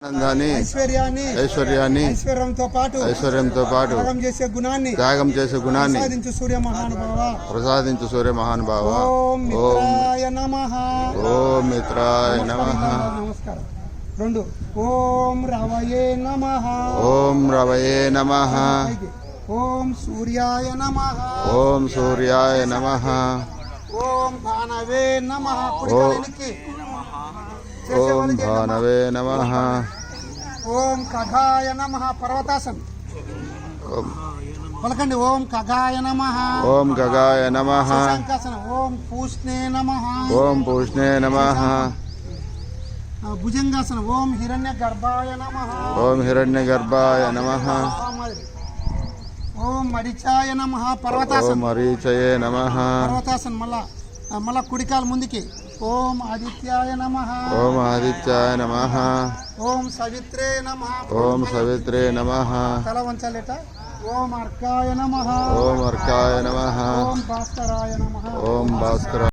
ఆనందాన్ని ఐశ్వర్యాన్ని ఐశ్వర్యంతో పాటు త్యాగం చేసే గుణాన్ని ప్రసాదించు సూర్య మహానుభావ ఓం మిత్రాయ నమః నమస్కారం రెండు ఓం రవయే నమః ఓం సూర్యాయ నమః ఓం భానవే నమః ఓం భానవే నమః ఓం ఖగాయ నమః పర్వతాసన్ పలకండి ఓం ఖగాయ నమః శశాంకాసనం ఓం పూష్ణే నమః భుజంగాసనం ఓం హిరణ్యగర్భాయ నమః ఓం మరీచాయ నమః మరీచయే నమః పర్వతాసన్ మళ్ళా కుడికాలు ముందుకి ఓం ఆదిత్యాయ నమః ఓం సవిత్రే నమః తల వంచాలేట ఓం అర్కాయ నమః ఓం భాస్కరాయ